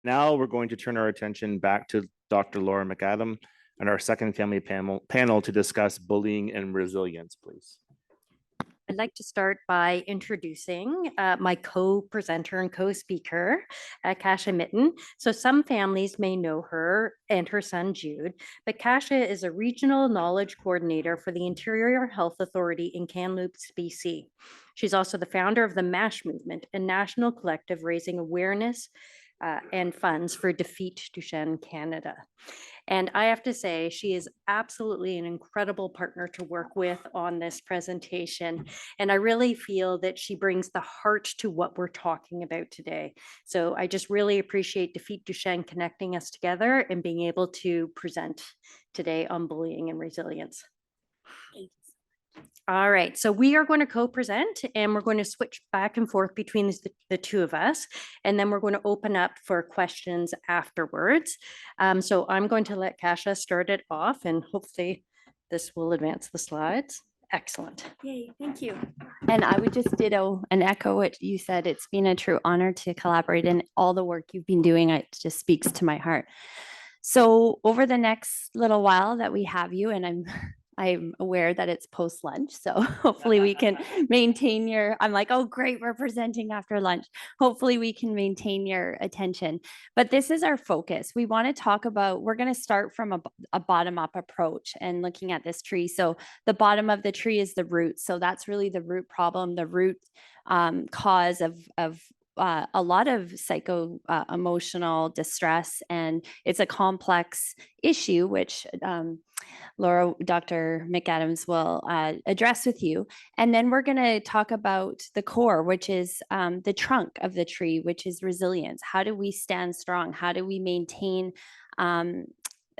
Now we're going to turn our attention back to Dr. Laura McAdam and our second family panel to discuss bullying and resilience, please. I'd like to start by introducing my co-presenter and co-speaker, Kasha Mitton. So some families may know her and her son Jude, but Kasha is a regional knowledge coordinator for the Interior Health Authority in Kamloops, BC. She's also the founder of the MASH movement, a national collective raising awareness and funds for Defeat Duchenne Canada. And I have to say, she is absolutely an incredible partner to work with on this presentation. And I really feel that she brings the heart to what we're talking about today. So I just really appreciate Defeat Duchenne connecting us together and being able to present today on bullying and resilience. All right, so we are going to co-present and we're going to switch back and forth between the two of us, and then we're going to open up for questions afterwards. So I'm going to let Kasha start it off, and hopefully this will advance the slides. Excellent. Yay, thank you. And I would just ditto and echo what you said. It's been a true honor to collaborate, and all the work you've been doing, it just speaks to my heart. So over the next little while that we have you, and I'm aware that it's post lunch, so hopefully we can maintain your, I'm like, oh, great, we're presenting after lunch. Hopefully we can maintain your attention. But this is our focus. We want to talk about, we're going to start from a bottom-up approach and looking at this tree. So the bottom of the tree is the root. So that's really the root problem, the root cause of a lot of emotional distress, and it's a complex issue, which Laura, Dr. McAdams will address with you. And then we're going to talk about the core, which is the trunk of the tree, which is resilience. How do we stand strong? How do we maintain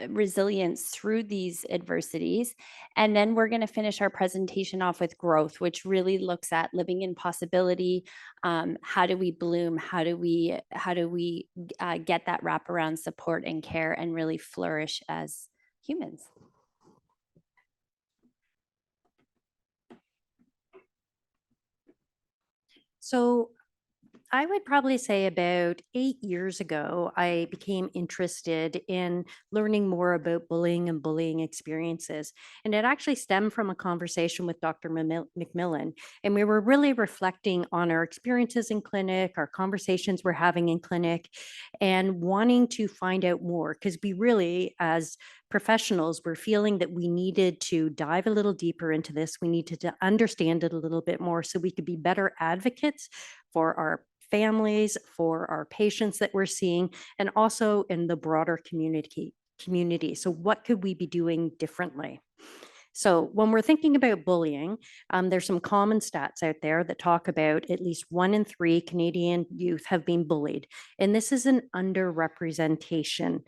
resilience through these adversities? And then we're going to finish our presentation off with growth, which really looks at living in possibility. How do we bloom? How do we get that wraparound support and care and really flourish as humans? So I would probably say about 8 years ago, I became interested in learning more about bullying and bullying experiences. And it actually stemmed from a conversation with Dr. McMillan. And we were really reflecting on our experiences in clinic, our conversations we're having in clinic, and wanting to find out more, because we really, as professionals, were feeling that we needed to dive a little deeper into this. We needed to understand it a little bit more so we could be better advocates for our families, for our patients that we're seeing, and also in the broader community. So what could we be doing differently? So when we're thinking about bullying, there's some common stats out there that talk about at least 1 in 3 Canadian youth have been bullied. And this is an underrepresentation.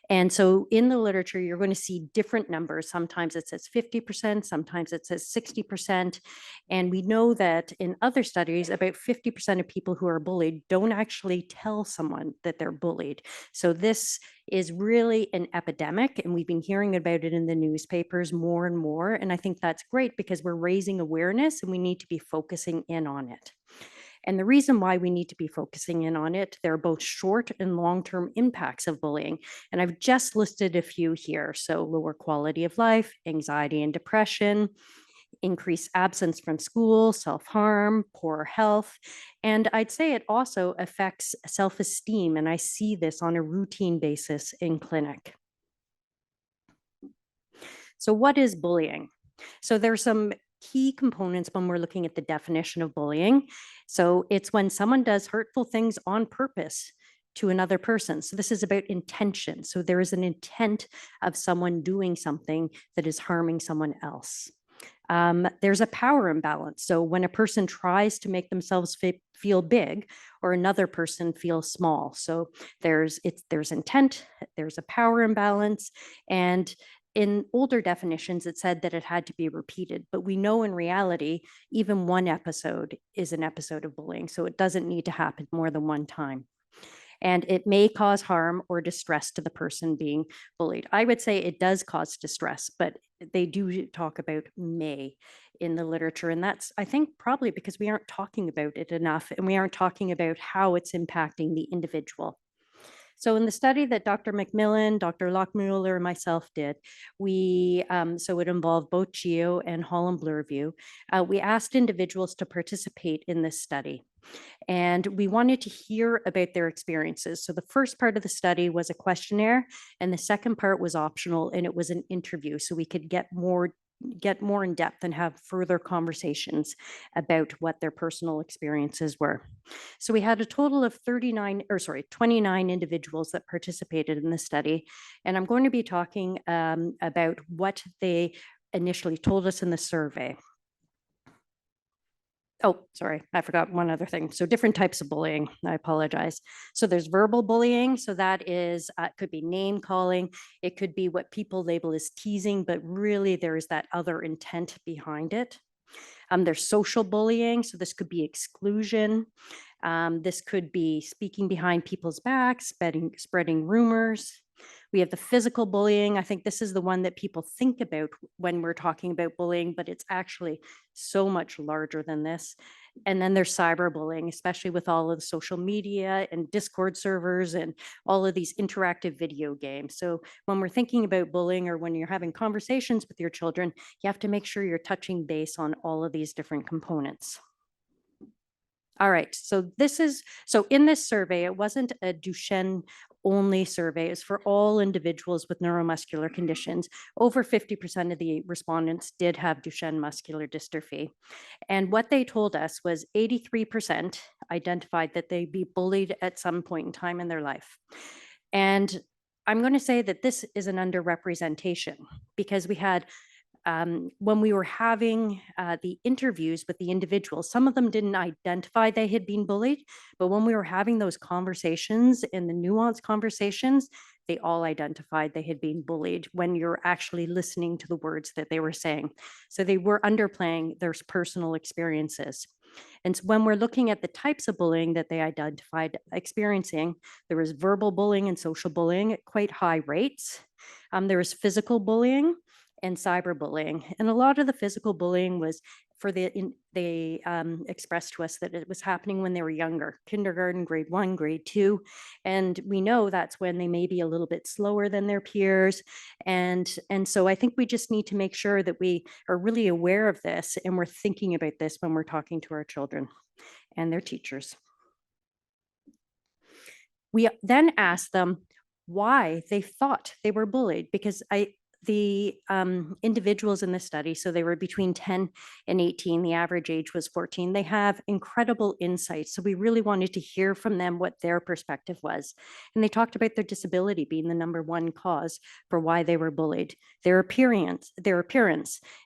And so in the literature, you're going to see different numbers. Sometimes it says 50%, sometimes it says 60%. And we know that in other studies, about 50% of people who are bullied don't actually tell someone that they're bullied. So this is really an epidemic, and we've been hearing about it in the newspapers more and more. And I think that's great because we're raising awareness and we need to be focusing in on it. And the reason why we need to be focusing in on it, there are both short and long-term impacts of bullying. And I've just listed a few here. So lower quality of life, anxiety and depression, increased absence from school, self-harm, poor health. And I'd say it also affects self-esteem. And I see this on a routine basis in clinic. So what is bullying? So there's some key components when we're looking at the definition of bullying. So it's when someone does hurtful things on purpose to another person. So this is about intention. So there is an intent of someone doing something that is harming someone else. There's a power imbalance. So when a person tries to make themselves feel big, or another person feels small. So there's intent, there's a power imbalance, and in older definitions, it said that it had to be repeated, but we know in reality, even one episode is an episode of bullying. So it doesn't need to happen more than one time. And it may cause harm or distress to the person being bullied. I would say it does cause distress, but they do talk about may in the literature. And that's, I think, probably because we aren't talking about it enough, and we aren't talking about how it's impacting the individual. So in the study that Dr. McMillan, Dr. Lockmuller, and myself did, so it involved both CHEO and Holland Bloorview. We asked individuals to participate in this study. And we wanted to hear about their experiences. So the first part of the study was a questionnaire, and the second part was optional, and it was an interview. So we could get more in depth and have further conversations about what their personal experiences were. So we had a total of 29 individuals that participated in the study. And I'm going to be talking about what they initially told us in the survey. Oh, sorry, I forgot one other thing. So different types of bullying, I apologize. So there's verbal bullying. So that is, could be name calling. It could be what people label as teasing, but really there is that other intent behind it. There's social bullying. So this could be exclusion. This could be speaking behind people's backs, spreading rumors. We have the physical bullying. I think this is the one that people think about when we're talking about bullying, but it's actually so much larger than this. And then there's cyberbullying, especially with all of the social media and Discord servers and all of these interactive video games. So when we're thinking about bullying or when you're having conversations with your children, you have to make sure you're touching base on all of these different components. All right, so in this survey, it wasn't a Duchenne only survey, it's for all individuals with neuromuscular conditions. Over 50% of the respondents did have Duchenne muscular dystrophy. And what they told us was 83% identified that they'd be bullied at some point in time in their life. And I'm going to say that this is an underrepresentation because we had when we were having the interviews with the individuals, some of them didn't identify they had been bullied, but when we were having those conversations and the nuanced conversations, they all identified they had been bullied when you're actually listening to the words that they were saying. So they were underplaying their personal experiences. And so when we're looking at the types of bullying that they identified experiencing, there was verbal bullying and social bullying at quite high rates. There was physical bullying and cyberbullying. And a lot of the physical bullying was they expressed to us that it was happening when they were younger, kindergarten, grade 1, grade 2. And we know that's when they may be a little bit slower than their peers. And so I think we just need to make sure that we are really aware of this and we're thinking about this when we're talking to our children and their teachers. We then asked them why they thought they were bullied, because the individuals in the study, so they were between 10 and 18, the average age was 14, they have incredible insights. So we really wanted to hear from them what their perspective was. And they talked about their disability being the #1 cause for why they were bullied, their appearance.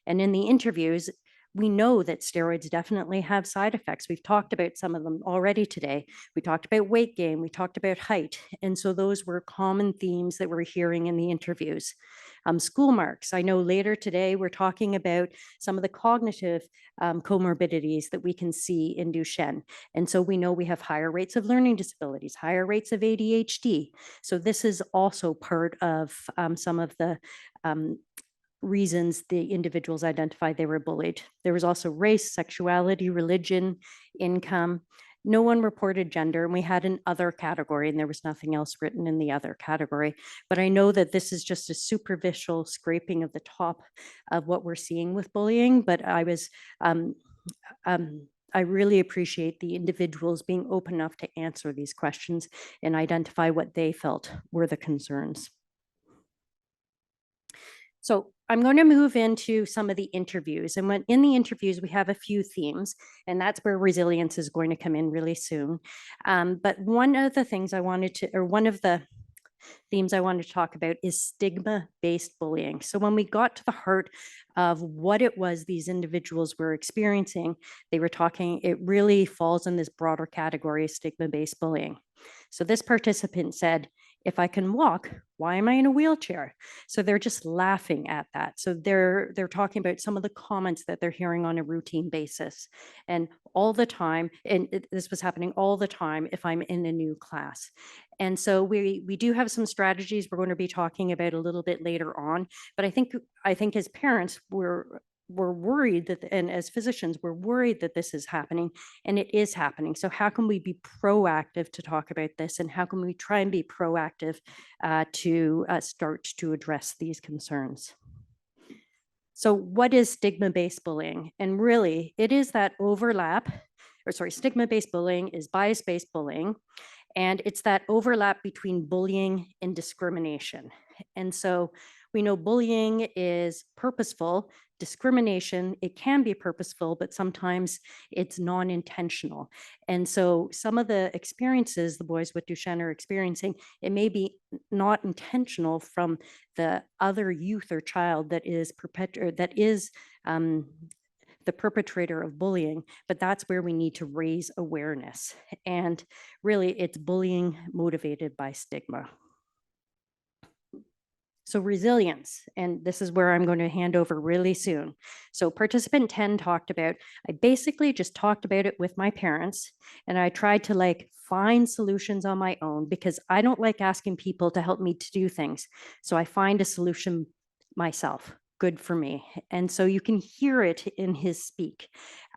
And in the interviews, we know that steroids definitely have side effects. We've talked about some of them already today. We talked about weight gain, we talked about height. And so those were common themes that we're hearing in the interviews. School marks. I know later today we're talking about some of the cognitive comorbidities that we can see in Duchenne. And so we know we have higher rates of learning disabilities, higher rates of ADHD. So this is also part of some of the reasons the individuals identified they were bullied. There was also race, sexuality, religion, income. No one reported gender, and we had an other category, and there was nothing else written in the other category. But I know that this is just a superficial scraping of the top of what we're seeing with bullying, but I really appreciate the individuals being open enough to answer these questions and identify what they felt were the concerns. So I'm going to move into some of the interviews. And when in the interviews, we have a few themes, and that's where resilience is going to come in really soon. But one of the themes I wanted to talk about is stigma-based bullying. So when we got to the heart of what it was these individuals were experiencing, it really falls in this broader category of stigma-based bullying. So this participant said, "If I can walk, why am I in a wheelchair?" So they're just laughing at that. So they're talking about some of the comments that they're hearing on a routine basis and all the time. And this was happening all the time if I'm in a new class. And so we do have some strategies we're going to be talking about a little bit later on. But I think as parents, we're we're worried that, and as physicians, we're worried that this is happening, and it is happening. So how can we be proactive to talk about this, and how can we try and be proactive to start to address these concerns? So what is stigma-based bullying? And really, it is that overlap, or sorry, stigma-based bullying is bias-based bullying, and it's that overlap between bullying and discrimination. And so we know bullying is purposeful. Discrimination, it can be purposeful, but sometimes it's non-intentional. And so some of the experiences the boys with Duchenne are experiencing, it may be not intentional from the other youth or child that is the perpetrator of bullying, but that's where we need to raise awareness. And really, it's bullying motivated by stigma. So resilience, and this is where I'm going to hand over really soon. So participant 10 talked about, I basically just talked about it with my parents, and I tried to like find solutions on my own because I don't like asking people to help me to do things. So I find a solution myself. Good for me. And so you can hear it in his speak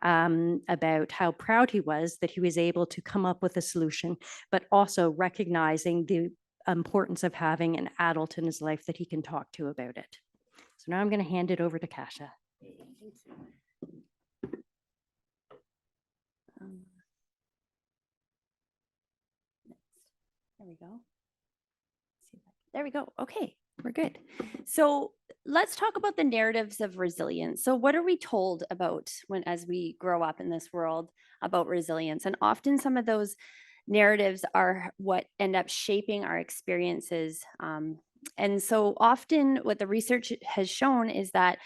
about how proud he was that he was able to come up with a solution, but also recognizing the importance of having an adult in his life that he can talk to about it. So now I'm going to hand it over to Kasha. There we go. There we go. Okay, we're good. So let's talk about the narratives of resilience. So what are we told about as we grow up in this world about resilience? And often some of those narratives are what end up shaping our experiences. And so often what the research has shown is that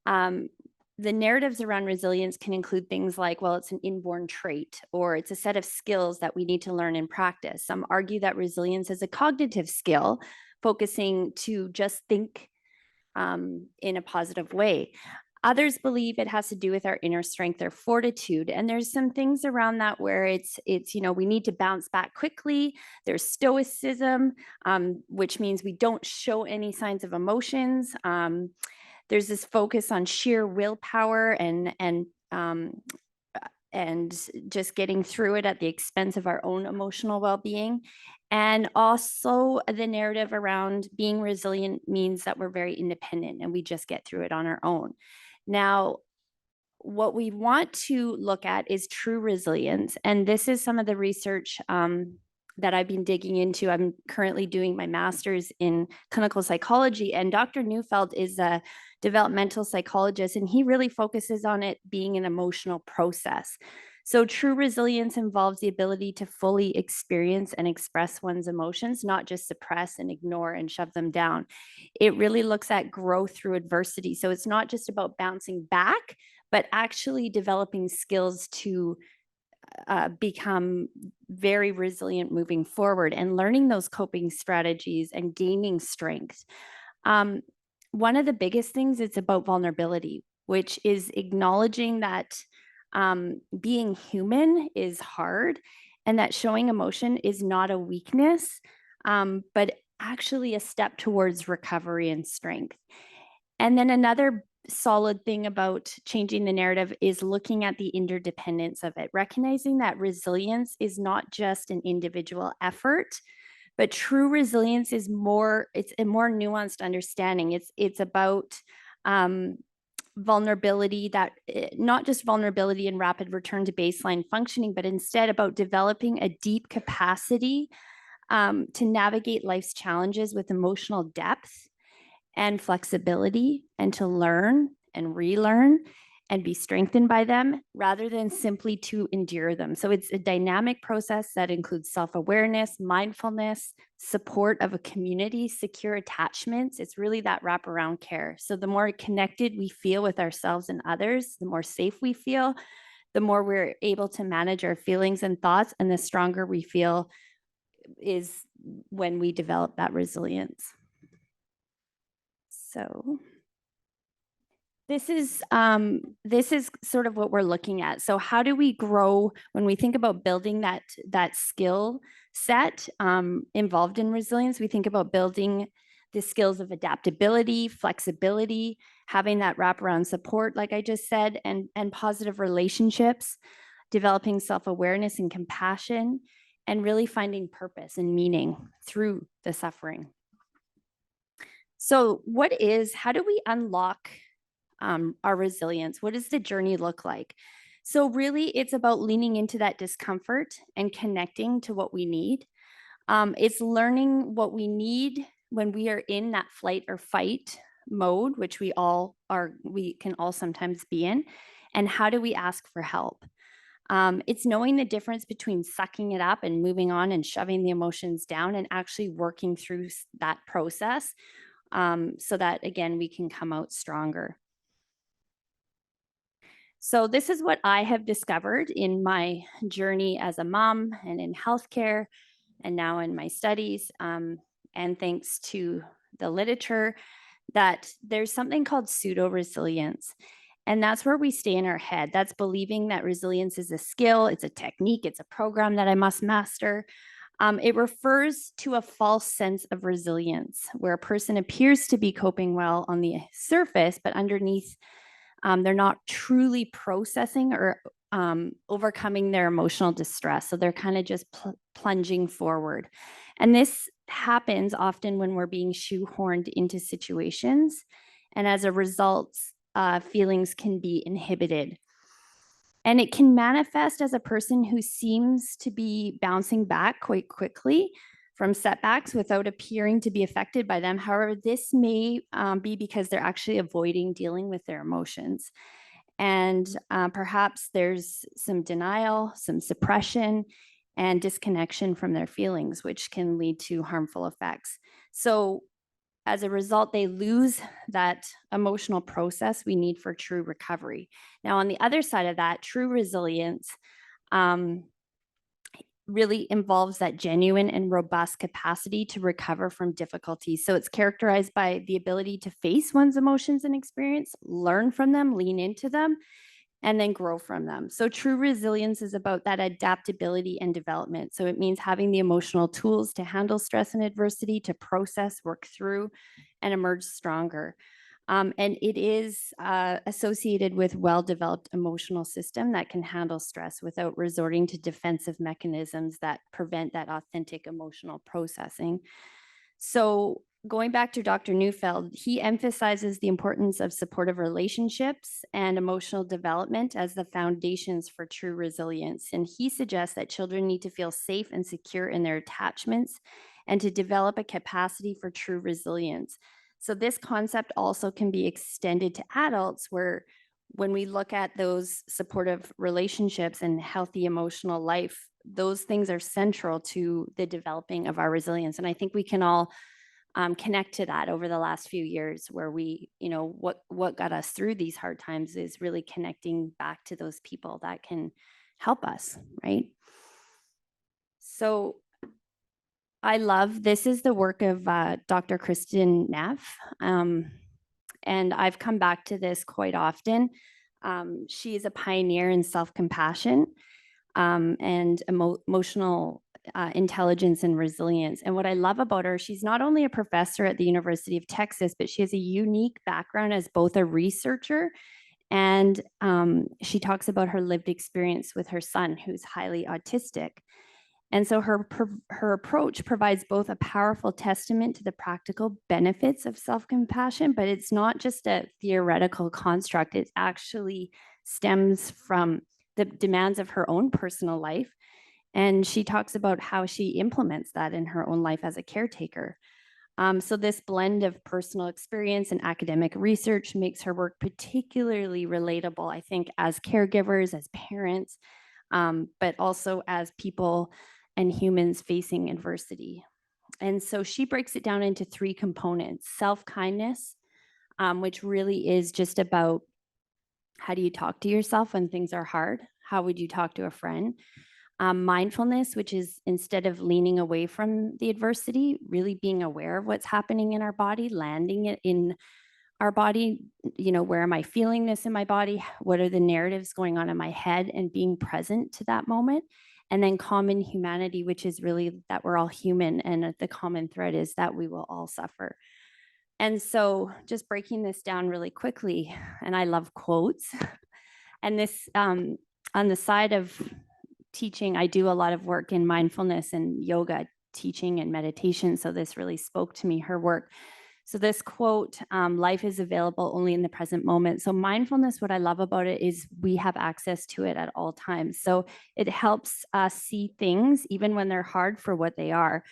the narratives around resilience can include things like, well, it's an inborn trait, or it's a set of skills that we need to learn and practice. Some argue that resilience is a cognitive skill, focusing to just think in a positive way. Others believe it has to do with our inner strength or fortitude. And there's some things around that where it's we need to bounce back quickly. There's stoicism, which means we don't show any signs of emotions. There's this focus on sheer willpower and just getting through it at the expense of our own emotional well-being. And also the narrative around being resilient means that we're very independent and we just get through it on our own. Now, what we want to look at is true resilience. And this is some of the research that I've been digging into. I'm currently doing my master's in clinical psychology, and Dr. Neufeld is a developmental psychologist, and he really focuses on it being an emotional process. So true resilience involves the ability to fully experience and express one's emotions, not just suppress and ignore and shove them down. It really looks at growth through adversity. So it's not just about bouncing back, but actually developing skills to become very resilient moving forward and learning those coping strategies and gaining strength. One of the biggest things is about vulnerability, which is acknowledging that being human is hard and that showing emotion is not a weakness, but actually a step towards recovery and strength. And then another solid thing about changing the narrative is looking at the interdependence of it, recognizing that resilience is not just an individual effort, but true resilience is it's a more nuanced understanding. It's about vulnerability, that not just vulnerability and rapid return to baseline functioning, but instead about developing a deep capacity to navigate life's challenges with emotional depth and flexibility, and to learn and relearn and be strengthened by them rather than simply to endure them. So it's a dynamic process that includes self-awareness, mindfulness, support of a community, secure attachments. It's really that wraparound care. So the more connected we feel with ourselves and others, the more safe we feel, the more we're able to manage our feelings and thoughts, and the stronger we feel is when we develop that resilience. So this is sort of what we're looking at. So how do we grow when we think about building that skill set involved in resilience? We think about building the skills of adaptability, flexibility, having that wraparound support, like I just said, and positive relationships, developing self-awareness and compassion, and really finding purpose and meaning through the suffering. So how do we unlock our resilience? What does the journey look like? So really, it's about leaning into that discomfort and connecting to what we need. It's learning what we need when we are in that flight or fight mode, which we can all sometimes be in, and how do we ask for help? It's knowing the difference between sucking it up and moving on and shoving the emotions down and actually working through that process so that, again, we can come out stronger. So this is what I have discovered in my journey as a mom and in healthcare and now in my studies, and thanks to the literature, that there's something called pseudo-resilience. And that's where we stay in our head. That's believing that resilience is a skill, it's a technique, it's a program that I must master. It refers to a false sense of resilience, where a person appears to be coping well on the surface, but underneath, they're not truly processing or overcoming their emotional distress. So they're kind of just plunging forward. And this happens often when we're being shoehorned into situations. And as a result, feelings can be inhibited. And it can manifest as a person who seems to be bouncing back quite quickly from setbacks without appearing to be affected by them. However, this may be because they're actually avoiding dealing with their emotions. And perhaps there's some denial, some suppression, and disconnection from their feelings, which can lead to harmful effects. So as a result, they lose that emotional process we need for true recovery. Now, on the other side of that, true resilience really involves that genuine and robust capacity to recover from difficulties. So it's characterized by the ability to face one's emotions and experience, learn from them, lean into them, and then grow from them. So true resilience is about that adaptability and development. So it means having the emotional tools to handle stress and adversity, to process, work through, and emerge stronger. And it is associated with well-developed emotional system that can handle stress without resorting to defensive mechanisms that prevent that authentic emotional processing. So going back to Dr. Neufeld, he emphasizes the importance of supportive relationships and emotional development as the foundations for true resilience. And he suggests that children need to feel safe and secure in their attachments and to develop a capacity for true resilience. So this concept also can be extended to adults, where when we look at those supportive relationships and healthy emotional life, those things are central to the developing of our resilience. And I think we can all connect to that over the last few years, where we, what got us through these hard times is really connecting back to those people that can help us, right? So this is the work of Dr. Kristen Neff, and I've come back to this quite often. She is a pioneer in self-compassion and emotional intelligence and resilience. And what I love about her, she's not only a professor at the University of Texas, but she has a unique background as both a researcher and she talks about her lived experience with her son, who's highly autistic. And so her approach provides both a powerful testament to the practical benefits of self-compassion, but it's not just a theoretical construct. It actually stems from the demands of her own personal life. And she talks about how she implements that in her own life as a caretaker. So this blend of personal experience and academic research makes her work particularly relatable, I think, as caregivers, as parents, but also as people and humans facing adversity. And so she breaks it down into 3 components: self-kindness, which really is just about how do you talk to yourself when things are hard? How would you talk to a friend? Mindfulness, which is instead of leaning away from the adversity, really being aware of what's happening in our body, landing it in our body. Where am I feeling this in my body? What are the narratives going on in my head? And being present to that moment. And then common humanity, which is really that we're all human, and the common thread is that we will all suffer. And so just breaking this down really quickly, and I love quotes. And this, on the side of teaching, I do a lot of work in mindfulness and yoga teaching and meditation. So this really spoke to me, her work. So this quote, life is available only in the present moment. So mindfulness, what I love about it is we have access to it at all times. So it helps us see things, even when they're hard, for what they are.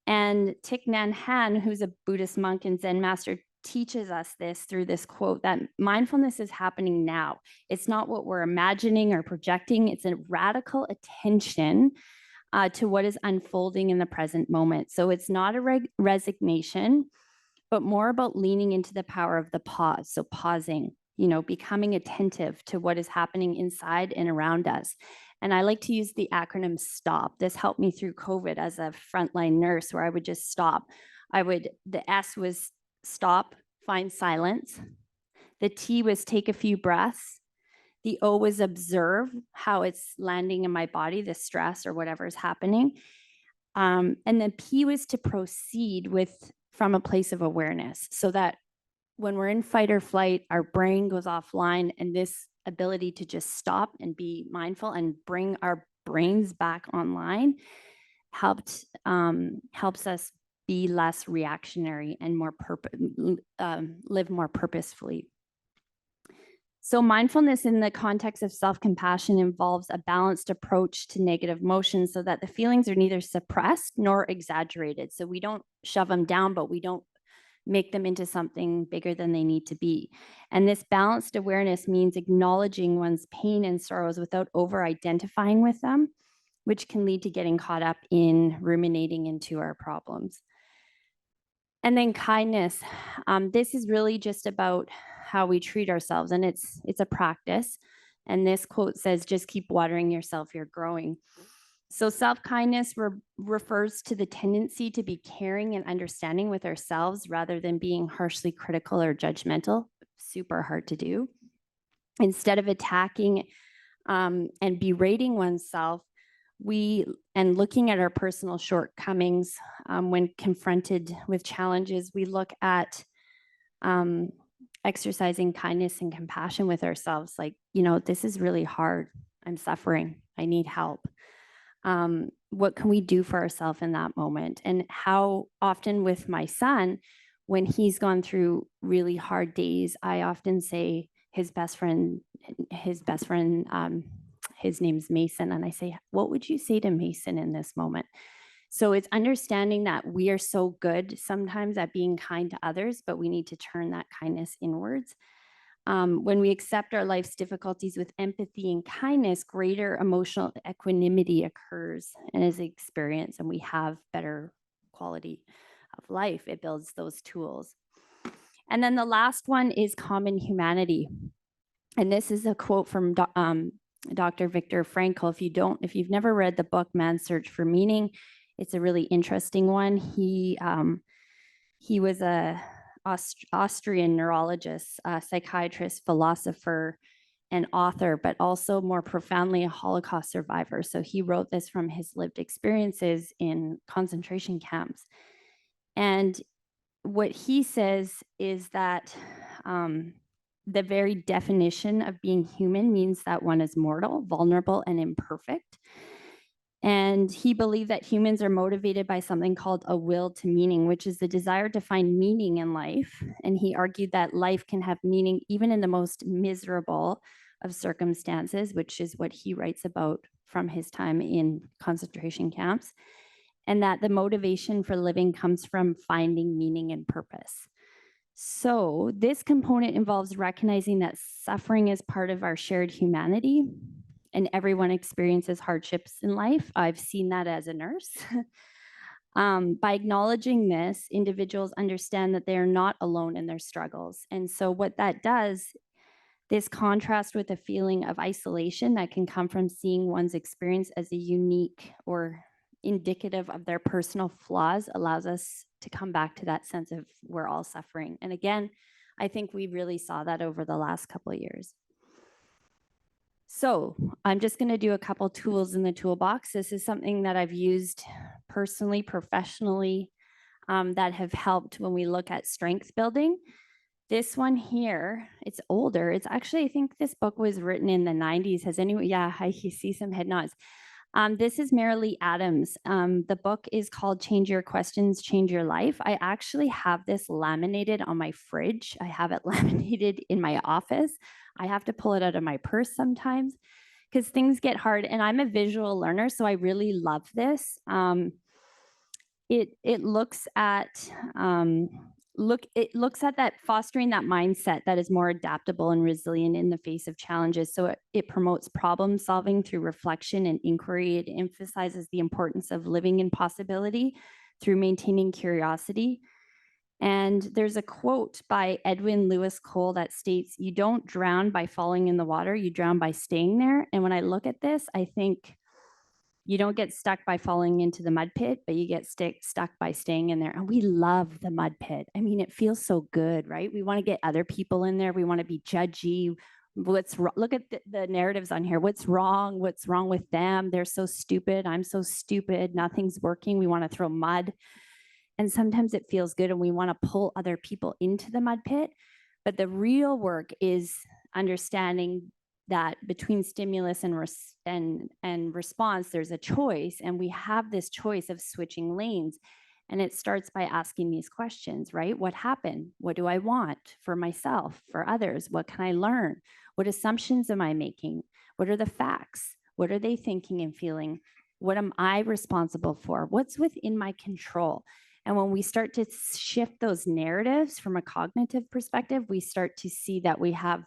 And Thich Nhat Hanh, who's a Buddhist monk and Zen master, teaches us this through this quote, that mindfulness is happening now. It's not what we're imagining or projecting. It's a radical attention to what is unfolding in the present moment. So it's not a resignation, but more about leaning into the power of the pause. So pausing, becoming attentive to what is happening inside and around us. And I like to use the acronym STOP. This helped me through COVID as a frontline nurse, where I would just stop. The S was stop, find silence. The T was take a few breaths. The O was observe how it's landing in my body, the stress or whatever is happening. And then P was to proceed from a place of awareness, so that when we're in fight or flight, our brain goes offline, and this ability to just stop and be mindful and bring our brains back online helps us be less reactionary and more live more purposefully. So mindfulness in the context of self-compassion involves a balanced approach to negative emotions, so that the feelings are neither suppressed nor exaggerated. So we don't shove them down, but we don't make them into something bigger than they need to be. And this balanced awareness means acknowledging one's pain and sorrows without over-identifying with them, which can lead to getting caught up in ruminating into our problems. And then kindness. This is really just about how we treat ourselves, and it's a practice. And this quote says, just keep watering yourself, you're growing. So self-kindness refers to the tendency to be caring and understanding with ourselves rather than being harshly critical or judgmental. Super hard to do. Instead of attacking and berating oneself, and looking at our personal shortcomings when confronted with challenges, we look at exercising kindness and compassion with ourselves. Like, this is really hard. I'm suffering. I need help. What can we do for ourselves in that moment? And how often with my son, when he's gone through really hard days, I often say his best friend, his name's Mason. And I say, what would you say to Mason in this moment? So it's understanding that we are so good sometimes at being kind to others, but we need to turn that kindness inwards. When we accept our life's difficulties with empathy and kindness, greater emotional equanimity occurs and is experienced, and we have better quality of life. It builds those tools. And then the last one is common humanity. And this is a quote from Dr. Viktor Frankl. If you've never read the book Man's Search for Meaning, it's a really interesting one. He was a Austrian neurologist, psychiatrist, philosopher, and author, but also more profoundly a Holocaust survivor. So he wrote this from his lived experiences in concentration camps. And what he says is that the very definition of being human means that one is mortal, vulnerable, and imperfect. And he believed that humans are motivated by something called a will to meaning, which is the desire to find meaning in life. And he argued that life can have meaning even in the most miserable of circumstances, which is what he writes about from his time in concentration camps. And that the motivation for living comes from finding meaning and purpose. So this component involves recognizing that suffering is part of our shared humanity, and everyone experiences hardships in life. I've seen that as a nurse. By acknowledging this, individuals understand that they are not alone in their struggles. And so what that does, this contrast with a feeling of isolation that can come from seeing one's experience as a unique or indicative of their personal flaws, allows us to come back to that sense of we're all suffering. And again, I think we really saw that over the last couple of years. So I'm just going to do a couple tools in the toolbox. This is something that I've used personally, professionally, that have helped when we look at strength building. This one here, it's older. It's actually, I think this book was written in the 90s. Has anyone, yeah, I see some head nods. This is Marilee Adams. The book is called Change Your Questions, Change Your Life. I actually have this laminated on my fridge. I have it laminated in my office. I have to pull it out of my purse sometimes because things get hard. And I'm a visual learner, so I really love this. It looks at that fostering that mindset that is more adaptable and resilient in the face of challenges. So it promotes problem solving through reflection and inquiry. It emphasizes the importance of living in possibility through maintaining curiosity. And there's a quote by Edwin Lewis Cole that states, "You don't drown by falling in the water, you drown by staying there." And when I look at this, I think you don't get stuck by falling into the mud pit, but you get stuck by staying in there. And we love the mud pit. I mean, it feels so good, right? We want to get other people in there. We want to be judgy. Look at the narratives on here. What's wrong? What's wrong with them? They're so stupid. I'm so stupid. Nothing's working. We want to throw mud. And sometimes it feels good and we want to pull other people into the mud pit. But the real work is understanding that between stimulus and response, there's a choice, and we have this choice of switching lanes. And it starts by asking these questions, right? What happened? What do I want for myself, for others? What can I learn? What assumptions am I making? What are the facts? What are they thinking and feeling? What am I responsible for? What's within my control? And when we start to shift those narratives from a cognitive perspective, we start to see that we have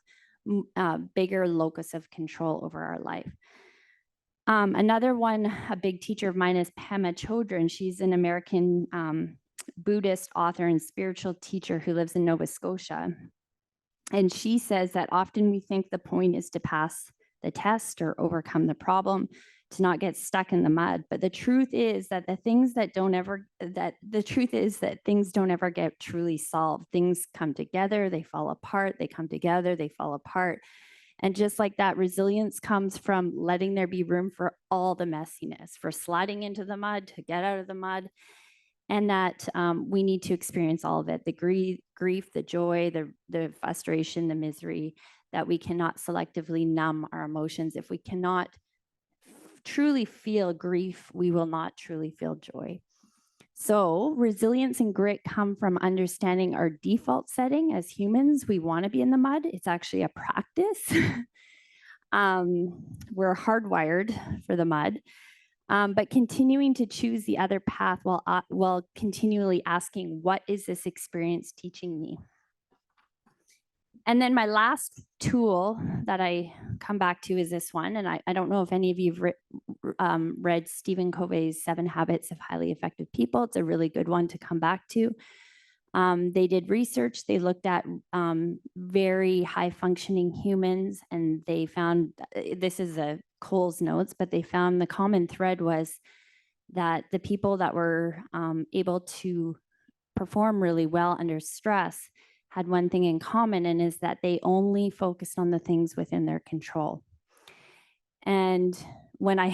bigger locus of control over our life. Another one, a big teacher of mine is Pema Chodron. She's an American Buddhist author and spiritual teacher who lives in Nova Scotia. And she says that often we think the point is to pass the test or overcome the problem, to not get stuck in the mud. But the truth is that things don't ever get truly solved. Things come together, they fall apart, they come together, they fall apart. And just like that, resilience comes from letting there be room for all the messiness, for sliding into the mud, to get out of the mud. And that we need to experience all of it, the grief, the joy, the frustration, the misery, that we cannot selectively numb our emotions. If we cannot truly feel grief, we will not truly feel joy. So resilience and grit come from understanding our default setting as humans. We want to be in the mud. It's actually a practice. We're hardwired for the mud, but continuing to choose the other path while continually asking, what is this experience teaching me? And then my last tool that I come back to is this one. And I don't know if any of you have read Stephen Covey's 7 Habits of Highly Effective People. It's a really good one to come back to. They did research. They looked at very high functioning humans, and they found, this is a Cole's notes, but they found the common thread was that the people that were able to perform really well under stress had one thing in common, and is that they only focused on the things within their control. And when I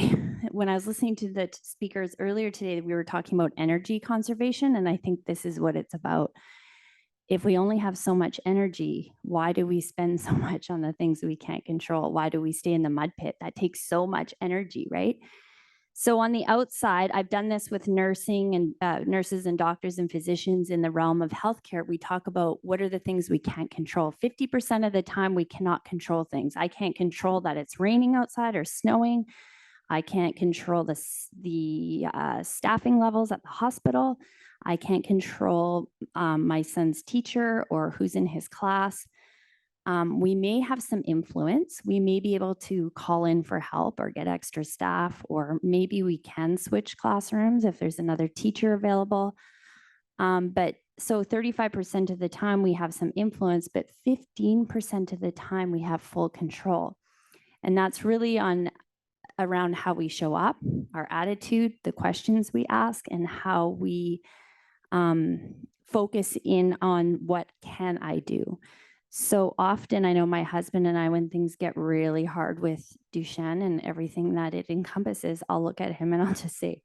was listening to the speakers earlier today, we were talking about energy conservation, and I think this is what it's about. If we only have so much energy, why do we spend so much on the things we can't control? Why do we stay in the mud pit? That takes so much energy, right? So on the outside, I've done this with nursing and nurses and doctors and physicians in the realm of healthcare. We talk about what are the things we can't control. 50% of the time, we cannot control things. I can't control that it's raining outside or snowing. I can't control the staffing levels at the hospital. I can't control my son's teacher or who's in his class. We may have some influence. We may be able to call in for help or get extra staff, or maybe we can switch classrooms if there's another teacher available. But so 35% of the time we have some influence, but 15% of the time we have full control. And that's really around how we show up, our attitude, the questions we ask, and how we focus in on what can I do. So often, I know my husband and I, when things get really hard with Duchenne and everything that it encompasses, I'll look at him and I'll just say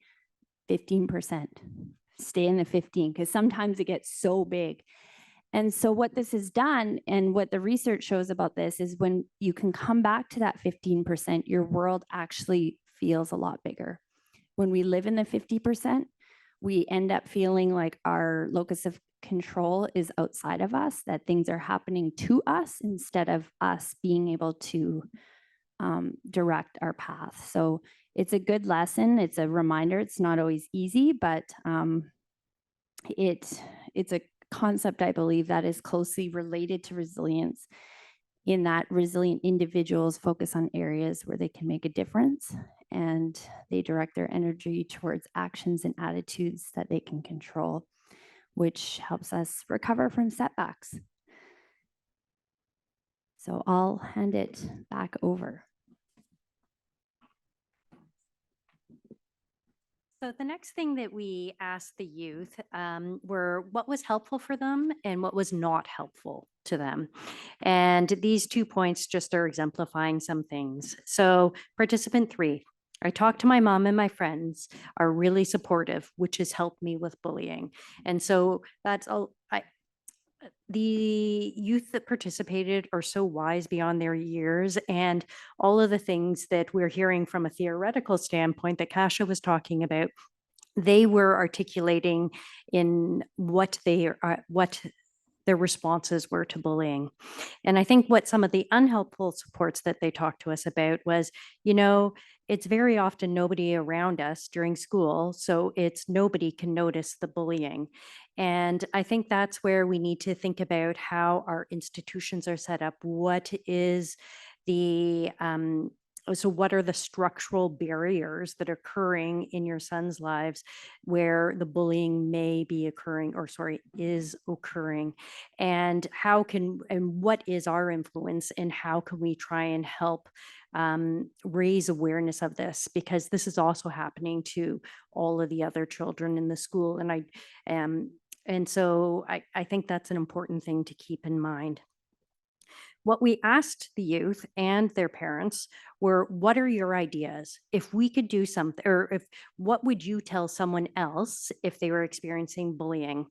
15%, stay in the 15, because sometimes it gets so big. And so what this has done, and what the research shows about this, is when you can come back to that 15%, your world actually feels a lot bigger. When we live in the 50%, we end up feeling like our locus of control is outside of us, that things are happening to us instead of us being able to direct our path. So it's a good lesson. It's a reminder. It's not always easy, but it's a concept, I believe, that is closely related to resilience, in that resilient individuals focus on areas where they can make a difference, and they direct their energy towards actions and attitudes that they can control, which helps us recover from setbacks. So I'll hand it back over. So the next thing that we asked the youth were what was helpful for them and what was not helpful to them. And these 2 points just are exemplifying some things. So participant 3, I talked to my mom and my friends are really supportive, which has helped me with bullying. And so that's all. The youth that participated are so wise beyond their years, and all of the things that we're hearing from a theoretical standpoint that Kasha was talking about, they were articulating in what their responses were to bullying. And I think what some of the unhelpful supports that they talked to us about was, it's very often nobody around us during school, so it's nobody can notice the bullying. And I think that's where we need to think about how our institutions are set up. What is the so what are the structural barriers that are occurring in your son's lives where the bullying may be occurring, or sorry, is occurring? And what is our influence, and how can we try and help raise awareness of this? Because this is also happening to all of the other children in the school. And so I think that's an important thing to keep in mind. What we asked the youth and their parents were, what are your ideas? If we could do something, or what would you tell someone else if they were experiencing bullying?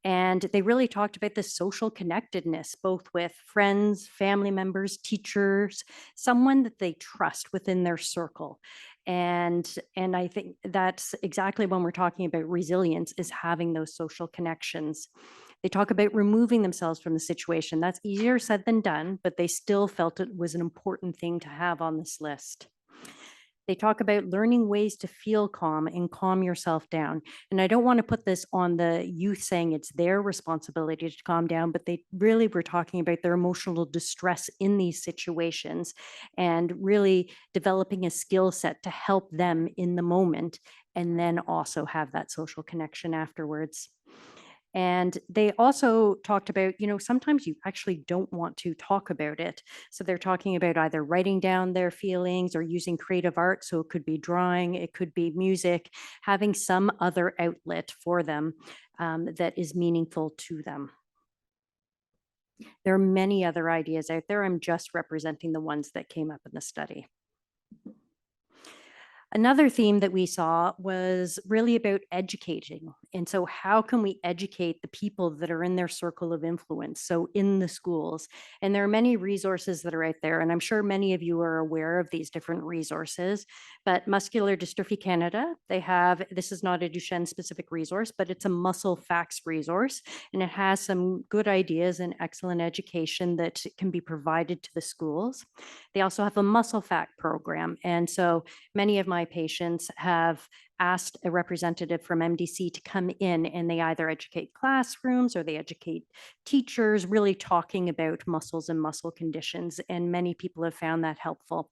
And they really talked about the social connectedness, both with friends, family members, teachers, someone that they trust within their circle. And I think that's exactly when we're talking about resilience, is having those social connections. They talk about removing themselves from the situation. That's easier said than done, but they still felt it was an important thing to have on this list. They talk about learning ways to feel calm and calm yourself down. And I don't want to put this on the youth saying it's their responsibility to calm down, but they really were talking about their emotional distress in these situations, and really developing a skill set to help them in the moment, and then also have that social connection afterwards. And they also talked about, sometimes you actually don't want to talk about it. So they're talking about either writing down their feelings or using creative art. So it could be drawing, it could be music, having some other outlet for them that is meaningful to them. There are many other ideas out there. I'm just representing the ones that came up in the study. Another theme that we saw was really about educating. And so how can we educate the people that are in their circle of influence, so in the schools? And there are many resources that are out there, and I'm sure many of you are aware of these different resources. But Muscular Dystrophy Canada, this is not a Duchenne specific resource, but it's a muscle facts resource, and it has some good ideas and excellent education that can be provided to the schools. They also have a muscle fact program, and so many of my patients have asked a representative from MDC to come in, and they either educate classrooms or they educate teachers, really talking about muscles and muscle conditions. And many people have found that helpful.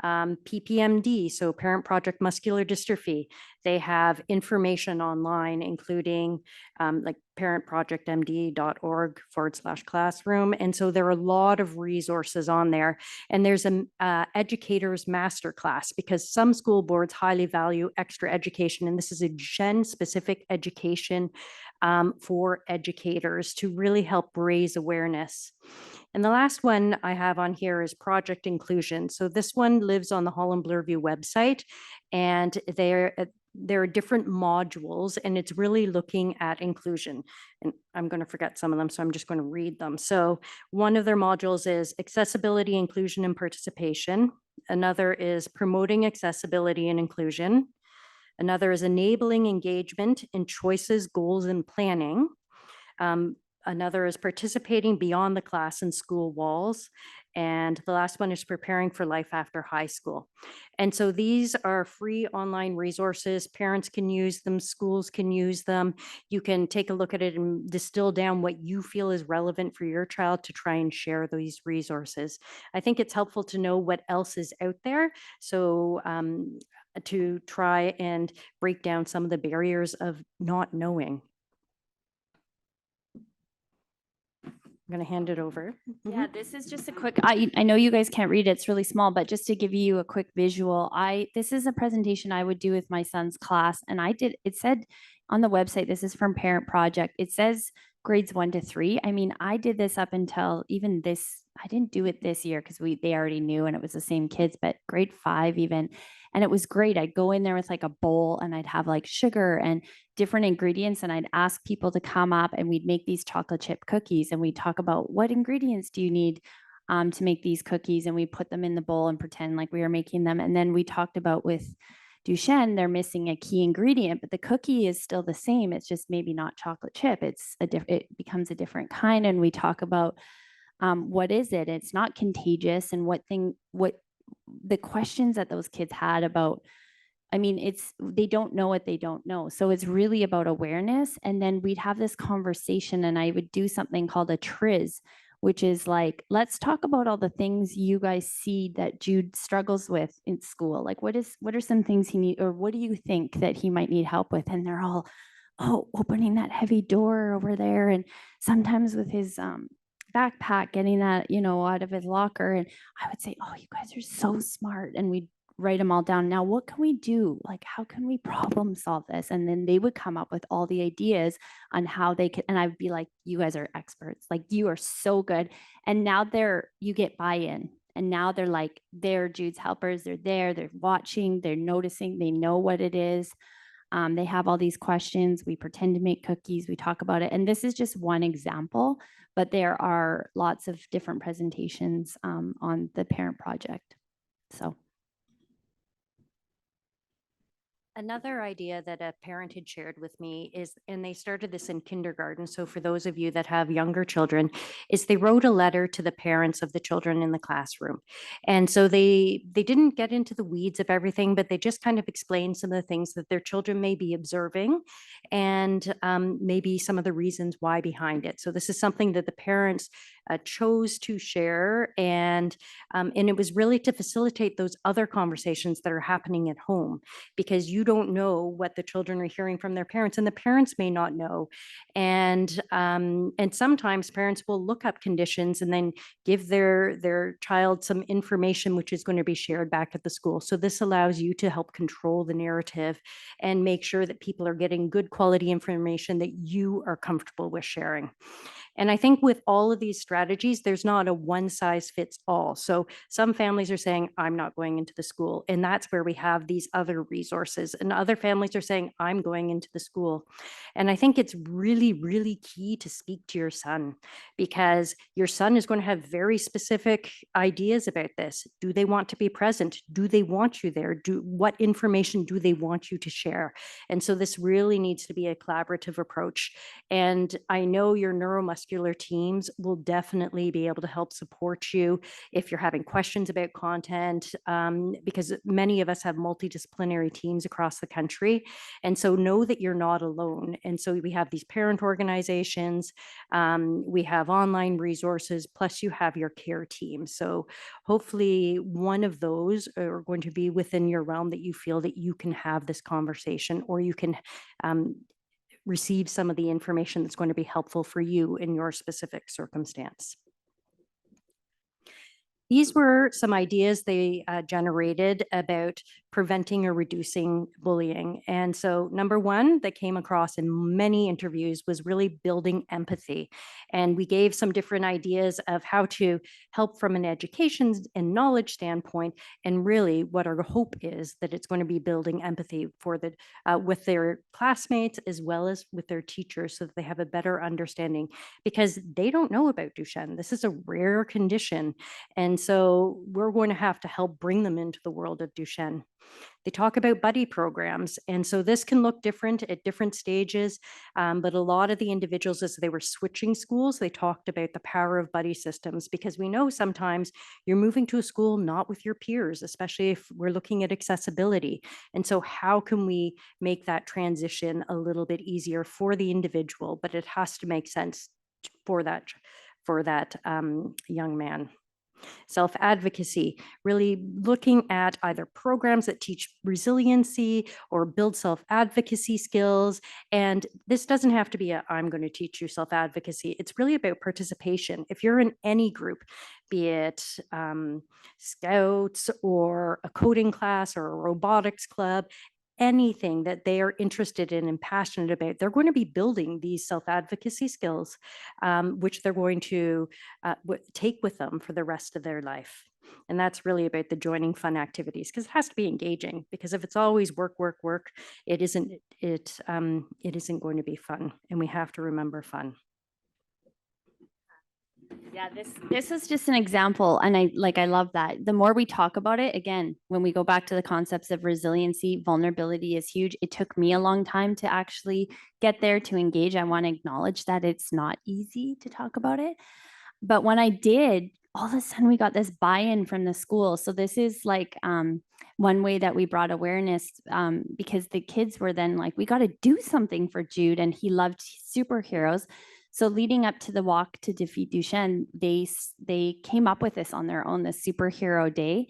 PPMD, so Parent Project Muscular Dystrophy. They have information online, including like parentprojectmd.org/classroom. And so there are a lot of resources on there. And there's an educator's masterclass, because some school boards highly value extra education. And this is a Duchenne-specific education for educators to really help raise awareness. And the last one I have on here is Project Inclusion. So this one lives on the Holland Bloorview website, and there are different modules, and it's really looking at inclusion. And I'm going to forget some of them, so I'm just going to read them. So one of their modules is accessibility, inclusion, and participation. Another is promoting accessibility and inclusion. Another is enabling engagement in choices, goals, and planning. Another is participating beyond the class and school walls. And the last one is preparing for life after high school. And so these are free online resources. Parents can use them, schools can use them. You can take a look at it and distill down what you feel is relevant for your child to try and share these resources. I think it's helpful to know what else is out there. So to try and break down some of the barriers of not knowing. I'm going to hand it over. Yeah, this is just a quick, I know you guys can't read it, it's really small, but just to give you a quick visual, this is a presentation I would do with my son's class. And it said on the website, this is from Parent Project. It says grades 1 to 3. I mean, I did this up until even this, I didn't do it this year because they already knew and it was the same kids, but grade 5 even. And it was great. I'd go in there with like a bowl and I'd have like sugar and different ingredients. And I'd ask people to come up and we'd make these chocolate chip cookies. And we'd talk about what ingredients do you need to make these cookies. And we put them in the bowl and pretend like we were making them. And then we talked about with Duchenne, they're missing a key ingredient, but the cookie is still the same. It's just maybe not chocolate chip. It becomes a different kind. And we talk about what is it? It's not contagious. And what the questions that those kids had about, I mean, they don't know what they don't know. So it's really about awareness. And then we'd have this conversation and I would do something called a triz, which is like, let's talk about all the things you guys see that Jude struggles with in school. Like what are some things he need, or what do you think that he might need help with? And they're all, oh, opening that heavy door over there. And sometimes with his backpack, getting that, out of his locker. And I would say, oh, you guys are so smart. And we'd write them all down. Now, what can we do? Like, how can we problem solve this? And then they would come up with all the ideas on how they could, and I'd be like, you guys are experts. Like, you are so good. And now you get buy-in. And now they're Jude's helpers. They're there, they're watching, they're noticing, they know what it is. They have all these questions. We pretend to make cookies. We talk about it. And this is just one example, but there are lots of different presentations on the Parent Project. So. Another idea that a parent had shared with me is, and they started this in kindergarten. So for those of you that have younger children, is they wrote a letter to the parents of the children in the classroom. And so they didn't get into the weeds of everything, but they just kind of explained some of the things that their children may be observing and maybe some of the reasons why behind it. So this is something that the parents chose to share, and it was really to facilitate those other conversations that are happening at home, because you don't know what the children are hearing from their parents, and the parents may not know. And sometimes parents will look up conditions and then give their child some information which is going to be shared back at the school. So this allows you to help control the narrative and make sure that people are getting good quality information that you are comfortable with sharing. And I think with all of these strategies, there's not a one size fits all. So some families are saying, I'm not going into the school. And that's where we have these other resources. And other families are saying, I'm going into the school. And I think it's really, really key to speak to your son, because your son is going to have very specific ideas about this. Do they want to be present? Do they want you there? What information do they want you to share? And so this really needs to be a collaborative approach. And I know your neuromuscular teams will definitely be able to help support you if you're having questions about content, because many of us have multidisciplinary teams across the country. And so know that you're not alone. And so we have these parent organizations, we have online resources, plus you have your care team. So hopefully one of those are going to be within your realm that you feel that you can have this conversation, or you can receive some of the information that's going to be helpful for you in your specific circumstance. These were some ideas they generated about preventing or reducing bullying. And so number one that came across in many interviews was really building empathy. And we gave some different ideas of how to help from an education and knowledge standpoint. And really what our hope is that it's going to be building empathy for the with their classmates as well as with their teachers so that they have a better understanding, because they don't know about Duchenne. This is a rare condition. And so we're going to have to help bring them into the world of Duchenne. They talk about buddy programs. And so this can look different at different stages. But a lot of the individuals, as they were switching schools, they talked about the power of buddy systems, because we know sometimes you're moving to a school not with your peers, especially if we're looking at accessibility. And so how can we make that transition a little bit easier for the individual, but it has to make sense for that young man. Self-advocacy, really looking at either programs that teach resiliency or build self-advocacy skills. And this doesn't have to be I'm going to teach you self-advocacy. It's really about participation. If you're in any group, be it Scouts or a coding class or a robotics club, anything that they are interested in and passionate about, they're going to be building these self-advocacy skills, which they're going to take with them for the rest of their life. And that's really about the joining fun activities, because it has to be engaging, because if it's always work, work, work, it isn't going to be fun. And we have to remember fun. Yeah, this is just an example. And I love that. The more we talk about it, again, when we go back to the concepts of resiliency, vulnerability is huge. It took me a long time to actually get there, to engage. I want to acknowledge that it's not easy to talk about it. But when I did, all of a sudden we got this buy-in from the school. So this is like one way that we brought awareness, because the kids were then like, we got to do something for Jude, and he loved superheroes. So leading up to the Walk to Defeat Duchenne, they came up with this on their own, this superhero day.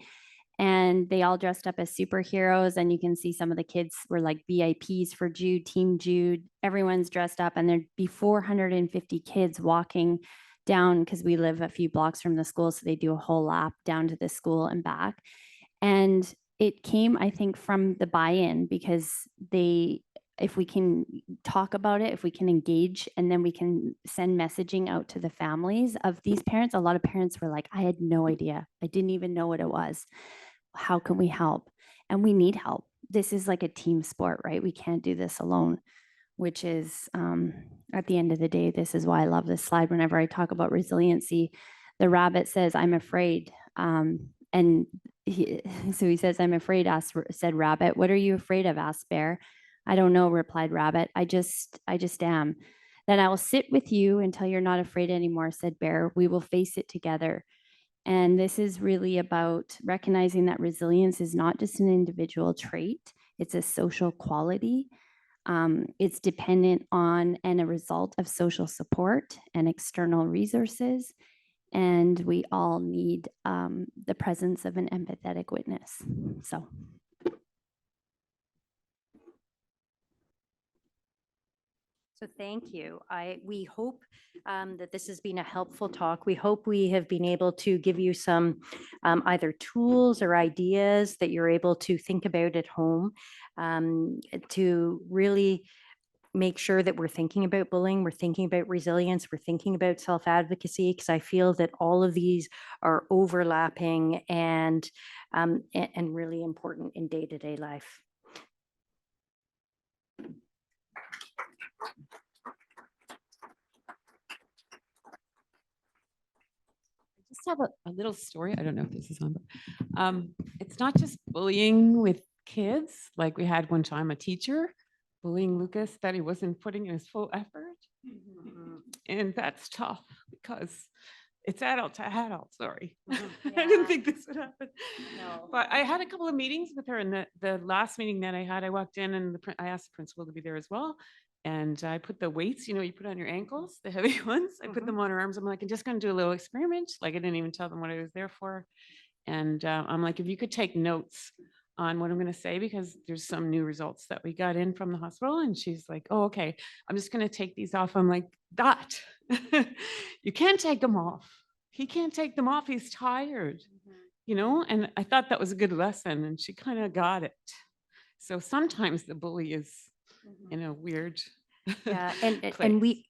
And they all dressed up as superheroes. And you can see some of the kids were like VIPs for Jude, Team Jude. Everyone's dressed up, and there'd be 450 kids walking down, because we live a few blocks from the school. So they do a whole lap down to the school and back. And it came, I think, from the buy-in, because if we can talk about it, if we can engage, and then we can send messaging out to the families of these parents. A lot of parents were like, I had no idea. I didn't even know what it was. How can we help? And we need help. This is like a team sport, right? We can't do this alone, which is, at the end of the day, this is why I love this slide. Whenever I talk about resiliency, the rabbit says, I'm afraid. So he says, I'm afraid, said rabbit. What are you afraid of? Asked bear. I don't know, replied rabbit. I just am. Then I will sit with you until you're not afraid anymore, said bear. We will face it together. And this is really about recognizing that resilience is not just an individual trait, it's a social quality. It's dependent on and a result of social support and external resources. And we all need the presence of an empathetic witness. So thank you. We hope that this has been a helpful talk. We hope we have been able to give you some either tools or ideas that you're able to think about at home, to really make sure that we're thinking about bullying, we're thinking about resilience, we're thinking about self-advocacy, because I feel that all of these are overlapping and really important in day-to-day life. Have a little story. I don't know if this is on, but it's not just bullying with kids. Like we had one time a teacher bullying Lucas that he wasn't putting in his full effort. And that's tough because it's adult to adult. Sorry. Yeah. I didn't think this would happen. No. But I had a couple of meetings with her, and the last meeting that I had, I walked in and I asked the principal to be there as well. And I put the weights, you put on your ankles, the heavy ones. I put them on her arms. I'm like, I'm just going to do a little experiment. Like I didn't even tell them what I was there for. And I'm like, if you could take notes on what I'm going to say, because there's some new results that we got in from the hospital. And she's like, oh, okay, I'm just going to take these off. I'm like, that, you can't take them off. He can't take them off. He's tired. you know, and I thought that was a good lesson and she kind of got it. So sometimes the bully is in a weird Yeah, place.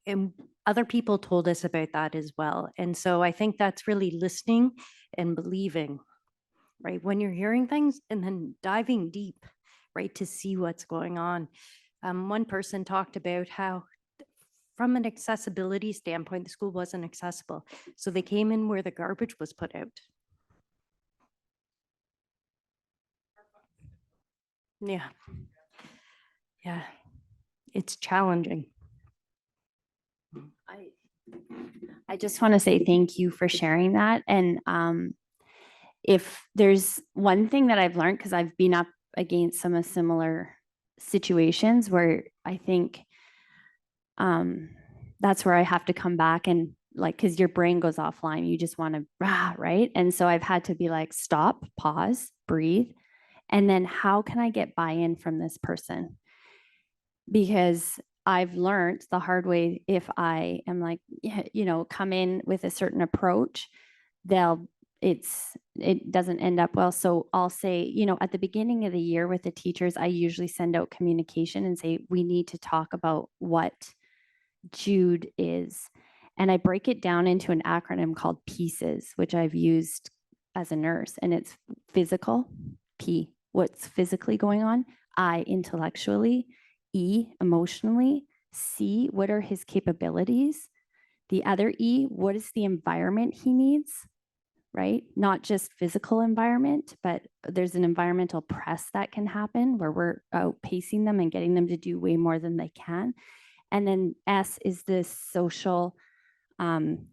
and other people told us about that as well. And so I think that's really listening and believing, right? When you're hearing things and then diving deep, right, to see what's going on. One person talked about how from an accessibility standpoint, the school wasn't accessible. So they came in where the garbage was put out. Yeah. Yeah. It's challenging. I just want to say thank you for sharing that. And if there's one thing that I've learned, because I've been up against some of similar situations where I think that's where I have to come back and like, because your brain goes offline, you just want to right. And so I've had to be like, stop, pause, breathe. And then how can I get buy-in from this person? Because I've learned the hard way, if I am like, you know, come in with a certain approach, it doesn't end up well. So I'll say, you know, at the beginning of the year with the teachers, I usually send out communication and say, we need to talk about what Jude is. And I break it down into an acronym called PIECES, which I've used as a nurse. And it's physical, P, what's physically going on, I, intellectually, E, emotionally, C, what are his capabilities? The other E, what is the environment he needs? Right? Not just physical environment, but there's an environmental press that can happen where we're outpacing them and getting them to do way more than they can. And then S is this social,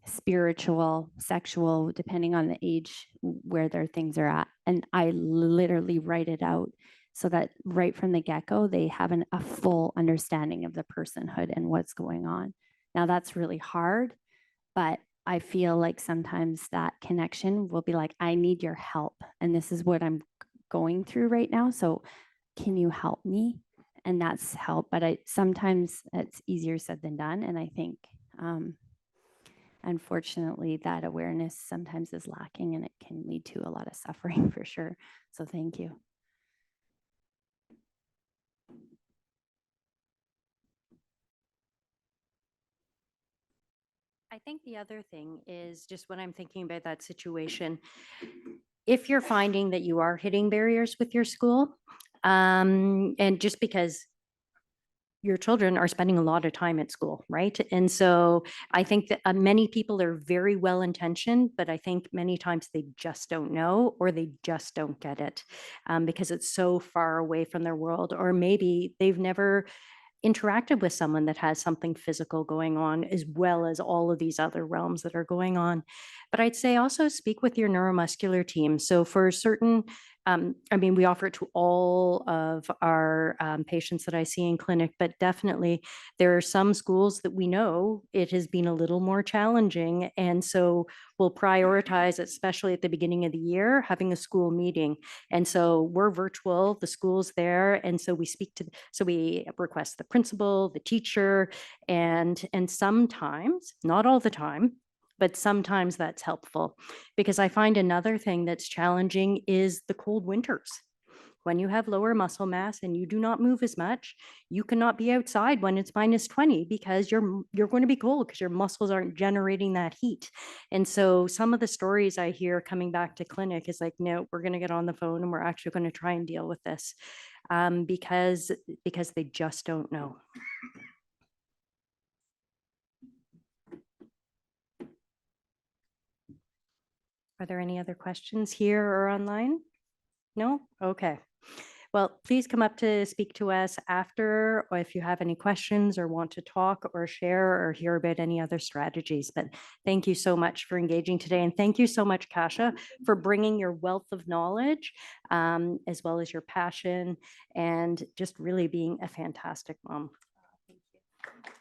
spiritual, sexual, depending on the age where their things are at. And I literally write it out so that right from the get-go, they have a full understanding of the personhood and what's going on. Now that's really hard, but I feel like sometimes that connection will be like, I need your help. And this is what I'm going through right now. So can you help me? And that's help. But sometimes it's easier said than done. And I think, unfortunately, that awareness sometimes is lacking and it can lead to a lot of suffering for sure. So thank you. I think the other thing is just when I'm thinking about that situation, if you're finding that you are hitting barriers with your school, and just because your children are spending a lot of time at school, right? And so I think that many people are very well intentioned, but I think many times they just don't know or they just don't get it because it's so far away from their world, or maybe they've never interacted with someone that has something physical going on, as well as all of these other realms that are going on. But I'd say also speak with your neuromuscular team. So for certain, I mean, we offer it to all of our patients that I see in clinic, but definitely there are some schools that we know it has been a little more challenging. And so we'll prioritize, especially at the beginning of the year, having a school meeting. And so we're virtual, the school's there. And so we so we request the principal, the teacher, and sometimes, not all the time, but sometimes that's helpful, because I find another thing that's challenging is the cold winters. When you have lower muscle mass and you do not move as much, you cannot be outside when it's -20 because you're going to be cold because your muscles aren't generating that heat. And so some of the stories I hear coming back to clinic is like, no, we're going to get on the phone and we're actually going to try and deal with this because they just don't know. Are there any other questions here or online? No? Okay. Well, please come up to speak to us after, or if you have any questions or want to talk or share or hear about any other strategies. But thank you so much for engaging today. And thank you so much, Kasha, for bringing your wealth of knowledge, as well as your passion and just really being a fantastic mom. Thank you.